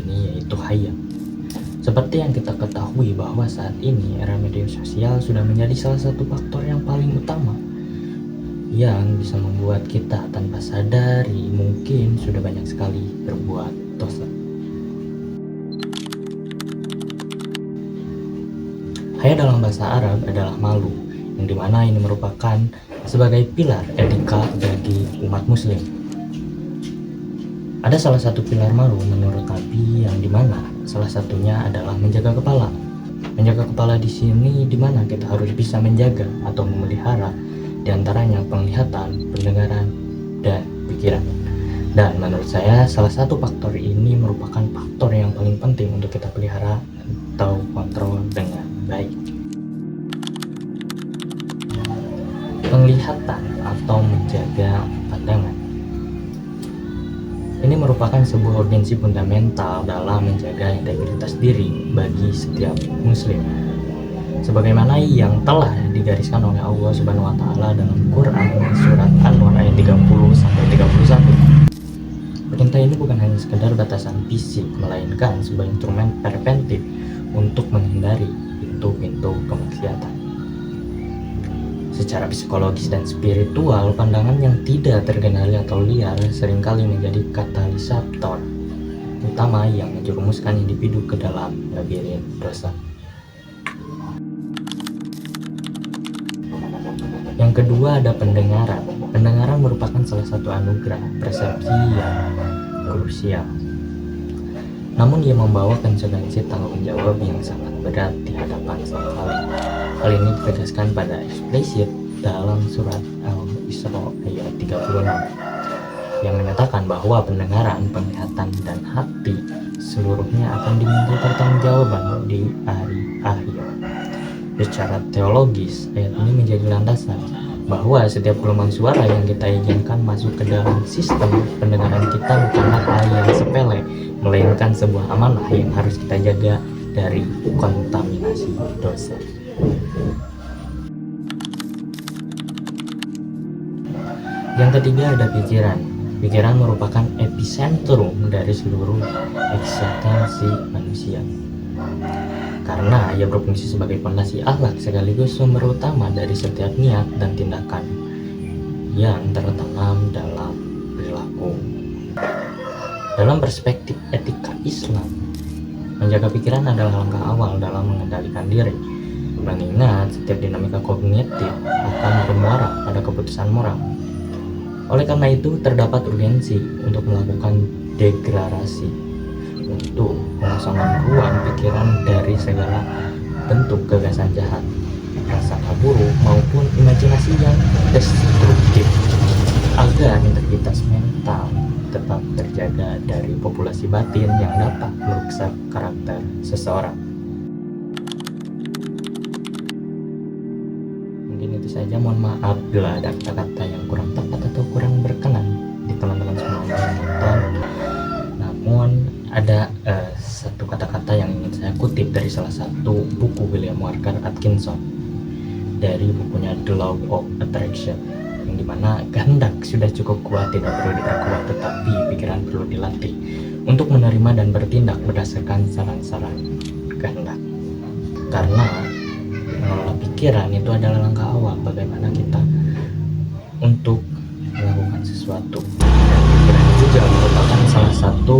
ini, yaitu hayam. Seperti yang kita ketahui bahwa saat ini era media sosial sudah menjadi salah satu faktor yang paling utama yang bisa membuat kita tanpa sadari mungkin sudah banyak sekali berbuat dosa. Haya dalam bahasa Arab adalah malu, yang dimana ini merupakan sebagai pilar etika bagi umat muslim. Ada salah satu pilar malu menurut Nabi, yang dimana salah satunya adalah menjaga kepala. Menjaga kepala di sini dimana kita harus bisa menjaga atau memelihara diantaranya penglihatan, pendengaran, dan pikiran. Dan menurut saya salah satu faktor ini merupakan faktor yang paling penting untuk kita pelihara atau kontrol dengan baik. Penglihatan atau menjaga pandangan ini merupakan sebuah urgensi fundamental dalam menjaga integritas diri bagi setiap muslim, sebagaimana yang telah digariskan oleh Allah Subhanahu wa taala dalam Quran surat An-Nur ayat 30 sampai 31. Perintah ini bukan hanya sekedar batasan fisik, melainkan sebuah instrumen preventif untuk menghindari pintu-pintu kemaksiatan. Secara psikologis dan spiritual, pandangan yang tidak terkendali atau liar seringkali menjadi katalisator utama yang menjerumuskan individu ke dalam labirin dosa. Yang kedua ada pendengaran. Pendengaran merupakan salah satu anugerah persepsi yang krusial. Namun ia membawa konsekuensi tanggung jawab yang sangat berat di hadapan Sang Khalik. Hal ini ditegaskan pada eksplisit dalam surat Al-Isra ayat 36 yang menyatakan bahwa pendengaran, penglihatan, dan hati seluruhnya akan dimintai pertanggungjawaban di hari akhir. Secara teologis, ayat ini menjadi landasan bahwa setiap gelombang suara yang kita izinkan masuk ke dalam sistem pendengaran kita bukanlah hal yang sepele, melainkan sebuah amanah yang harus kita jaga dari kontaminasi dosa. Yang ketiga ada pikiran. Pikiran merupakan epicentrum dari seluruh eksistensi manusia, karena ia berfungsi sebagai fondasi akhlak sekaligus sumber utama dari setiap niat dan tindakan yang tertanam dalam perilaku. Dalam perspektif etika Islam, menjaga pikiran adalah langkah awal dalam mengendalikan diri, mengingat setiap dinamika kognitif akan bermuara pada keputusan moral. Oleh karena itu, terdapat urgensi untuk melakukan degradasi untuk mengosongkan ruang pikiran dari segala bentuk gagasan jahat, prasangka buruk maupun imajinasi yang destruktif, agar integritas mental tetap terjaga dari populasi batin yang dapat merusak karakter seseorang. Mungkin itu saja, mohon maaf bila ada kata-kata yang kurang tepat atau kurang berkenan di teman-teman semua yang menonton. Namun ada satu kata-kata yang ingin saya kutip dari salah satu buku William Walker Atkinson, dari bukunya The Law of Attraction, yang dimana kehendak sudah cukup kuat, tidak perlu diperkuat, tetapi pikiran perlu dilatih untuk menerima dan bertindak berdasarkan saran-saran kehendak. Karena mengelola pikiran itu adalah langkah awal bagaimana kita untuk melakukan sesuatu. Dan pikiran juga merupakan salah satu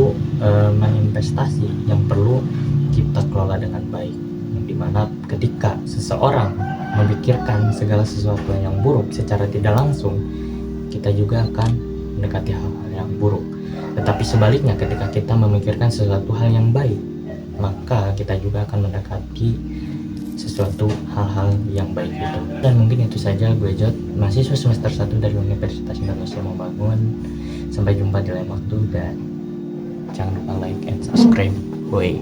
manifestasi yang perlu kita kelola dengan baik, yang dimana ketika seseorang memikirkan segala sesuatu yang buruk secara tidak langsung, kita juga akan mendekati hal-hal yang buruk. Tetapi sebaliknya, ketika kita memikirkan sesuatu hal yang baik, maka kita juga akan mendekati sesuatu hal-hal yang baik itu. Dan mungkin itu saja, gue Jod, mahasiswa semester 1 dari Universitas Indonesia Membangun. Sampai jumpa di lain waktu, dan jangan lupa like and subscribe. Bye.